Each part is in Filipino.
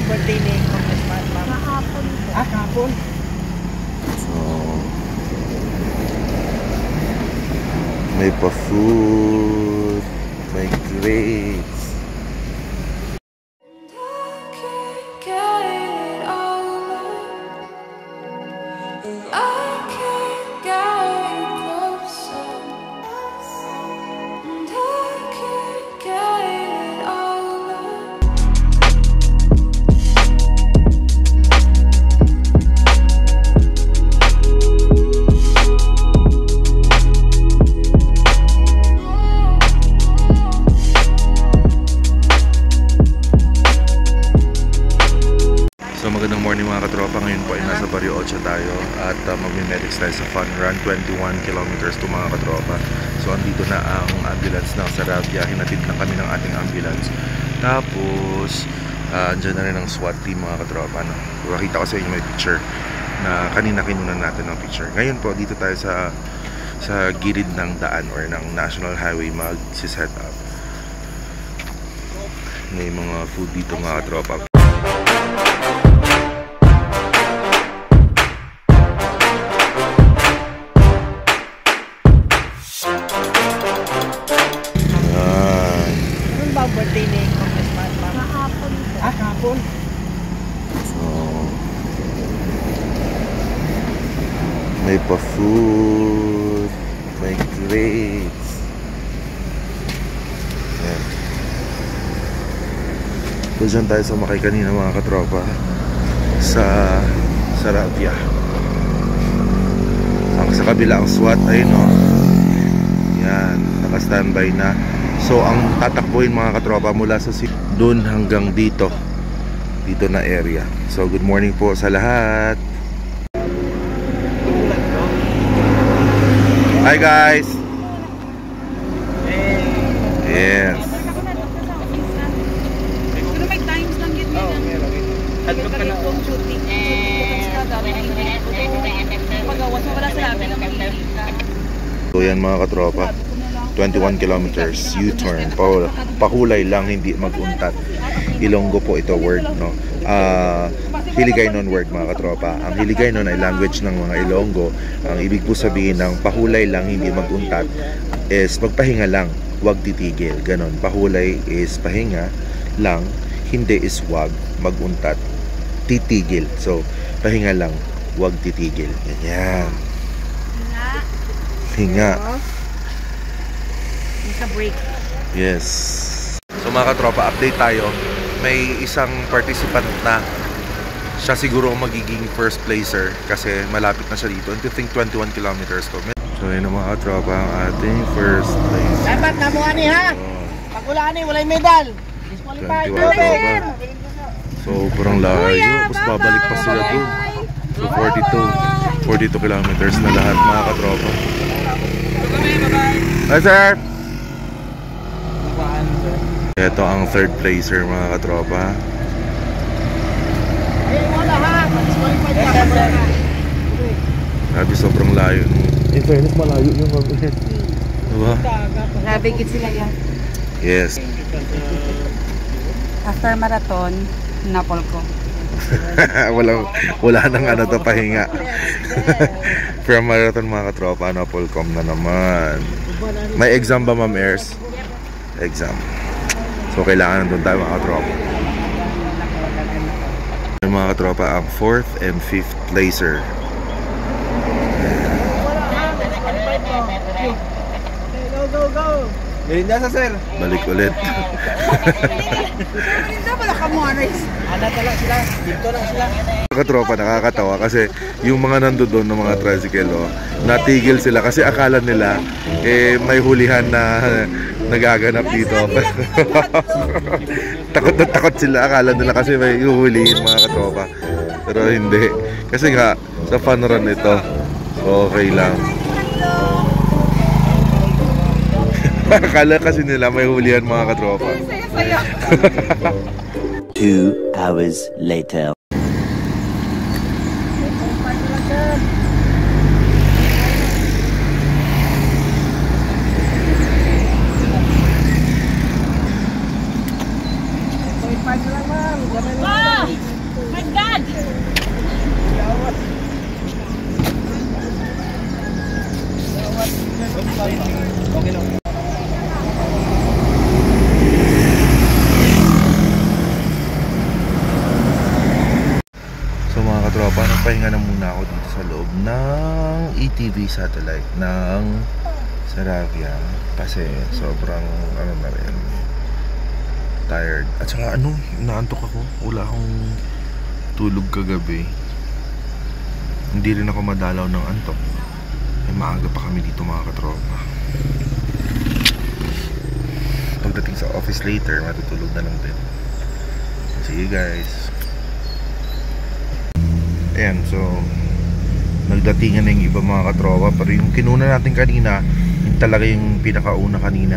birthday ni Congressman, ma'am? Kahapon po. Ah, kahapon? So, may pa-food, may grapes. Magandang morning mga katropa. Ngayon po ay nasa Barrio 8 tayo at magme-medics tayo sa fun run, 21 kilometers to mga katropa. So andito na ang ambulance ng Sarabia, hinatid na kami ng ating ambulance. Tapos andyan na rin ang SWAT team mga katropa, no? Makita ko sa inyo may picture na kanina kinunan natin ng picture. Ngayon po dito tayo sa gilid ng daan or ng National Highway mag-set up. May mga food dito mga katropa. Birthday ni Congressman, ma'am? Kahapon po. Ah, kahapon? So, may pa-food, may grapes. Yan. So, dyan tayo sumakay kanina mga katropa sa Sarabia. Ang sa kabila ang SWAT ay no. Yan, naka-standby na. So ang tatakbuhin mga katropa mula sa doon hanggang dito na area. So good morning po sa lahat. Hi guys. Yes. So yan mga katropa, 21 kilometers, U-turn, pakulay lang, hindi mag-untat. Ilonggo po ito word, no? Hiligaynon word mga katropa. Ang Hiligaynon ay language ng mga Ilonggo. Ang ibig po sabihin ng pakulay lang, hindi mag-untat is magpahinga lang, wag titigil. Ganon, pakulay is pahinga lang, hindi is wag mag-untat, titigil. So, pahinga lang, wag titigil. Ganyan. Hinga. Sa break. Yes. So mga katropa, update tayo. May isang participant na siya siguro magiging first placer kasi malapit na siya dito. And to think 21 kilometers to. So yun ang mga katropa, ang ating first place. Dapat na mo ani ha? Pag wala ani, walay medal. Disqualified. 21 katropa. So parang layo. Tapos babalik pa sila to. So 42 kilometers na lahat mga katropa. Hi sir! Ito ang third placer mga katropa. Grabe, sobrang layo. In fairness, malayo yung mabilis. Diba? Nabigit sila yan. Yes. After marathon, napol ko. wala nang ano to, pahinga. From marathon mga katropa, napolcom na naman. May exam ba ma'am Airs? Exam. So kailangan nandun tayo mga katropa. Mga katropa ang 4th and 5th placer. Go! Linda sa sir. Balik ulit. Linda pala ka mo Aris. Anata lang sila. Dito lang sila. Mga katropa, nakakatawa kasi yung mga nandoon ng mga tricycle, natigil sila kasi akala nila may hulihan na nagaganap dito. Takot na takot sila, akala nila kasi may huhulihin mga katropa. Pero hindi. Kasi nga sa fun run ito, okay lang. Akala kasi nila may hulihan mga katropa. 2 hours later. Wow! My God! So mga katropa, nagpahinga na muna ako dito sa loob ng ETV satellite ng Saravia kasi sobrang ano na rin, tired. At saka ano, naantok ako. Wala akong tulog kagabi. Hindi rin ako madalaw ng antok. Ay maaga pa kami dito mga katropa. Pagdating sa office later, matutulog na lang din. See you guys. Ayan, so nagdatingan na yung iba mga katropa. Pero yung kinuna natin kanina, yung talaga yung pinakauna kanina,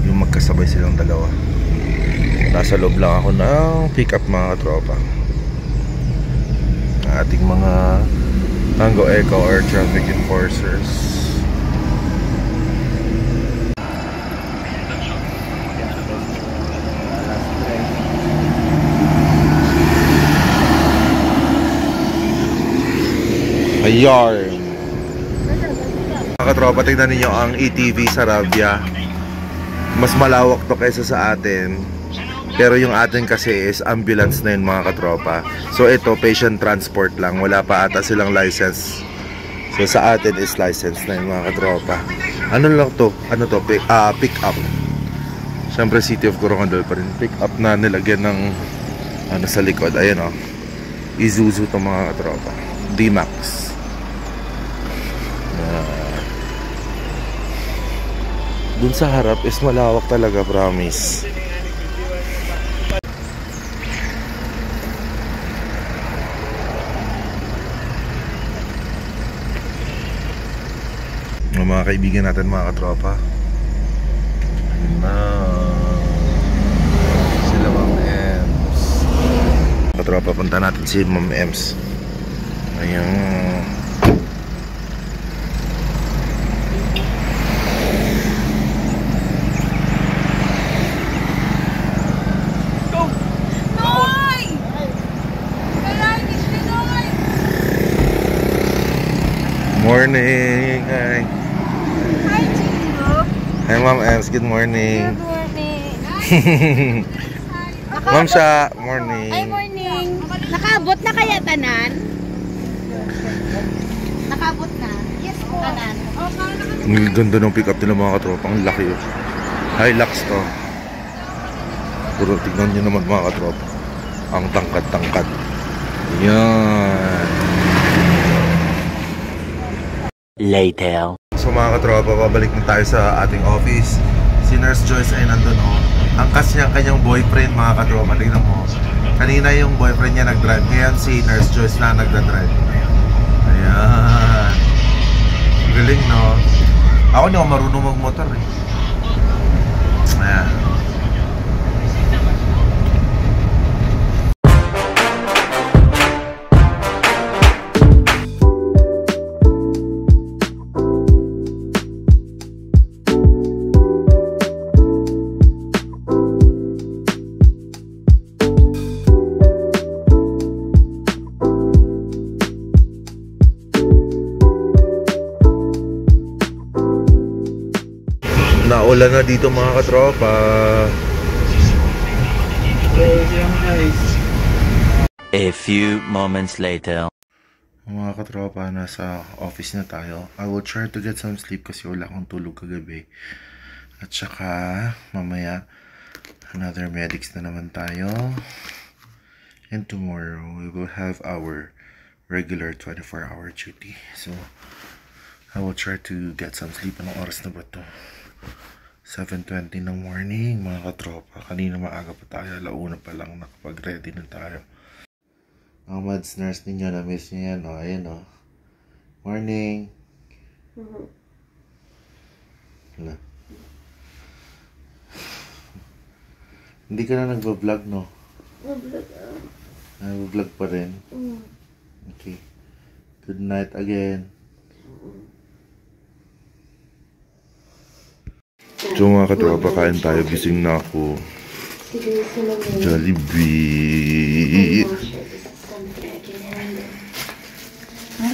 yung magkasabay silang dalawa. Nasa loob lang ako ng pick up mga katropa. Ating mga Tango Echo or traffic enforcers. Ayar. Mga katropa, tignan ninyo ang ETV Saravia. Mas malawak to kaysa sa atin. Pero yung atin kasi is ambulance na yun mga katropa. So ito, patient transport lang. Wala pa ata silang license. So sa atin is license na yun mga katropa. Ano lang to? Ano to? Pick up. Siyempre City of Corongandol pa rin. Pick up na nilagyan ng ano sa likod. Ayan o. Isuzu to mga katropa. D-Max. Dun sa harap is malawak talaga, promise. Yung mga kaibigan natin mga katropa. Na sila Ma'am Ems. Katropa, punta natin si Ma'am Ems. Ayan. Morning! Hi! Hi, Gino! Hi, Ma'am Ems. Good morning! Good morning! Ma'am Sha, morning! Ay, morning! Nakaabot na kaya tanan? Nakaabot na? Yes po. Tanan? Ang ganda ng pick up nila mga katropa. Ang laki yun. Hilux to. Pero tignan nyo naman mga katropa. Ang tangkad-tangkad. Yan. Later. So mga katropa, babalik na tayo sa ating office. Si Nurse Joyce ay nandun oh. Angkas niya ang kanyang boyfriend mga katropa. Tignan mo. Kanina yung boyfriend niya nag-drive. Ngayon si Nurse Joyce na nagda-drive. Ayan. Galing no. Ako hindi ako marunong mag-motor eh. Ayan. Naulan na dito mga katropa. A few moments later. Mga katropa, nasa office na tayo. I will try to get some sleep kasi wala akong tulog kagabi. At saka mamaya another medics na naman tayo. And tomorrow we will have our regular 24-hour duty. So I will try to get some sleep. Anong oras na ba ito? 7:20 ng morning mga katropa. Kanina maaga pa tayo, alauna pa lang nakapag-ready na tayo. Ang mads nurse ninyo, na-miss nyo yan o. Ayan o. Morning. Wala. Hindi ka na nagbablog no? Nagbablog pa rin? Okay. Good night again. So mga katropa, kain tayo. Gising na ako. Jollibee.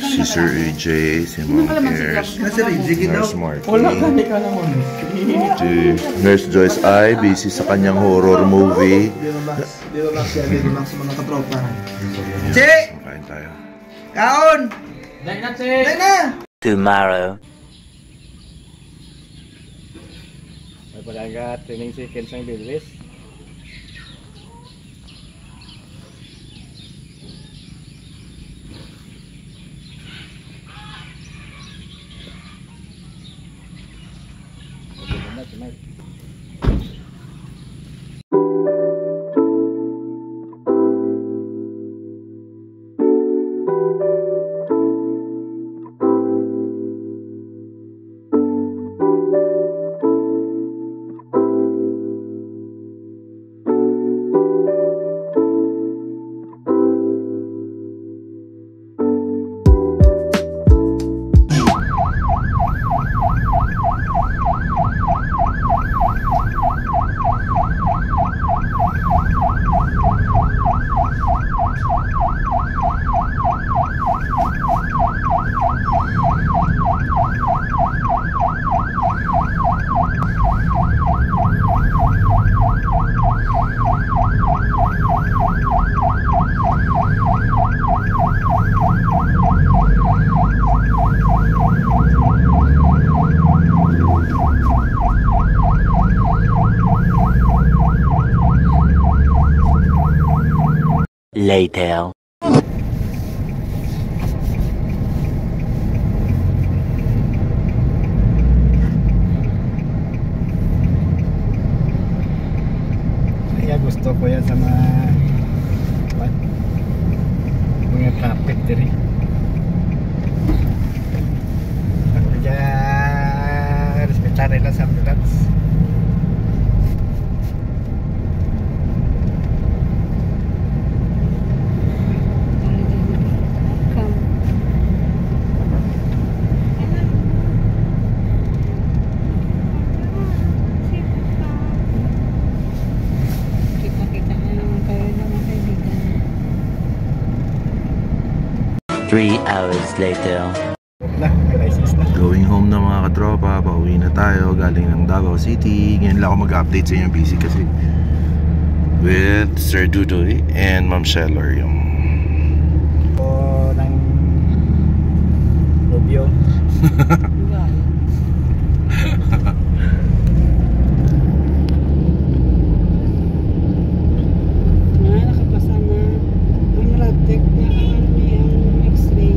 Si Sir AJ, si Ma'am Cares, Nurse Marky. Nurse Joyce ay busy sa kanyang horror movie. Relax mga katropa. Che! Kain tayo. Kaon! Dahil na, Che! Dahil na! Tomorrow. May palaga training seconds ng Bilwis. Later. Kaya gusto ko yan sa mga traffic diri. Kaya respetar nila sa ambulance. Three hours later. Going home na mga katropa, pauwi na tayo galing ng Davao City. Ngayon lang ako mag-update sa inyo, busy kasi with Sir Dudoy and Ma'am Sheller yung ng Rubio. Nakapasa na ang radtech na ang x-ray.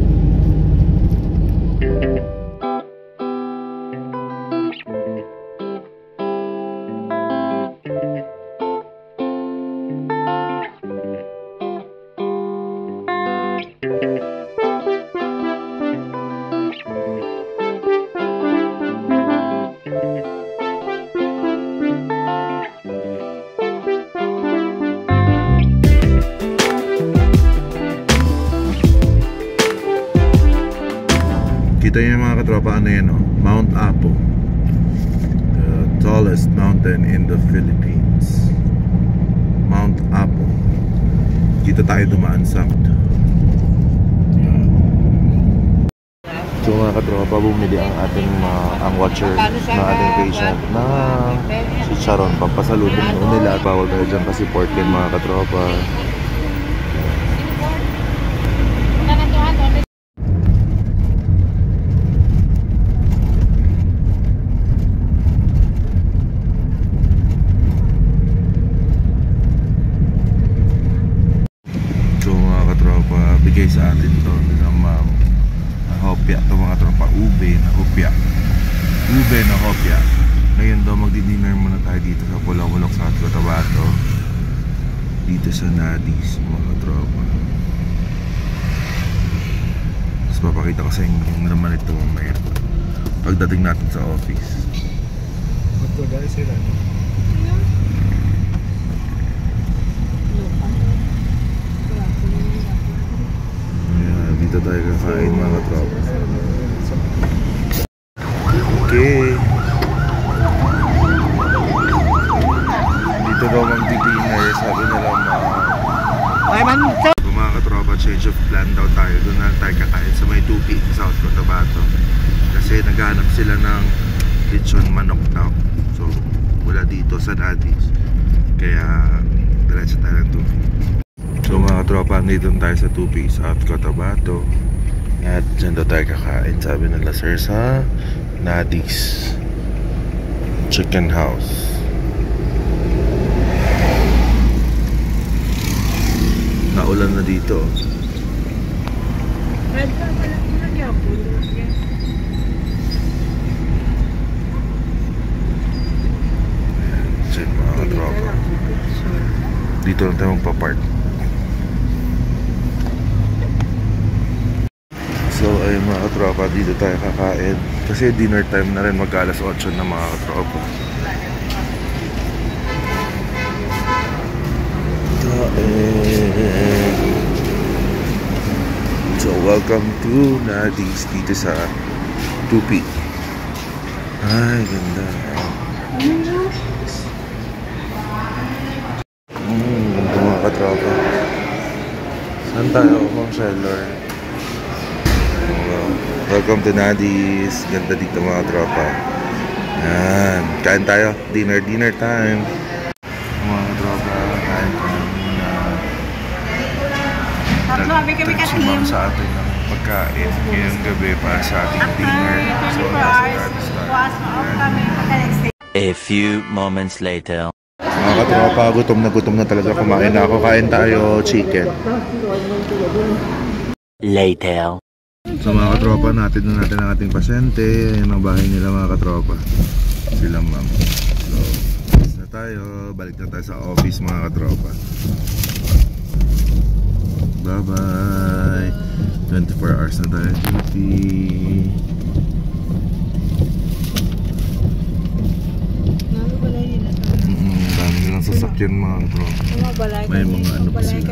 Kita nyo mga katropa, ano yan, Mount Apo, the tallest mountain in the Philippines. Mount Apo. Dito tayo dumaan sa so mga katropa, bumili ang ating ang watcher na ating patient na si Sharon. Pampasalubong nila at bawal tayo dyan kasi Portland mga katropa. Bigay sa atin to ng Ma'am Hopia, to mga tropa, ube na hopya. Ngayon daw magdi-dinner muna tayo dito sa Pulawulok sa Cotabato, dito sa Nadis mga tropa. Tapos papakita ko sa inyo yung naman ito mamaya pagdating natin sa office. Ito guys, sila. Dito tayo kakain mga katropa. Okay. Dito daw magdi-dinner. So, mga katropa, change of plan daw tayo. Doon na tayo kakain sa may 2P sa South Cotabato. Kasi naghahanap sila ng lechon manok daw. So, wala dito sa Nadi's. Kaya, diretso tayo ng 2P. So, mga katropa, nandito tayo sa 2P South Cotabato. At dyan daw tayo kakain, sabi nila sir, sa Nadi's Chicken House. Naulan na dito. Red ka pala nagyapon. Check mga katropa. Dito lang tayo magpa-park. So ay mga katropa, dito tayo kakain. Kasi dinner time na rin, mag-alas 8 na mga katropa. So welcome to Nadi's dito sa 2P. Ay, ganda. Ganda mga katropa. Saan tayo, Ma'am Shelor? Wow. Welcome to Nadi's. Ganda dito mga tropa. Yan. Kain tayo. Dinner time. Mga tropa, kain tayo muna. Nag-sumam sa atin ng pagkain ngayong gabi para sa ating dinner. So, A few moments later. mga katropa, gutom na talaga. Kumain na ako. Kain tayo chicken. Later. So mga katropa, natin ang ating pasyente. Ayan ang bahay nila mga katropa. Sila ma'am. So, alis na tayo. Balik na tayo sa office mga katropa. Bye bye. 24 hours na tayo duty. Dami nilang sasakyan mga katropa. May mga ano pa sila.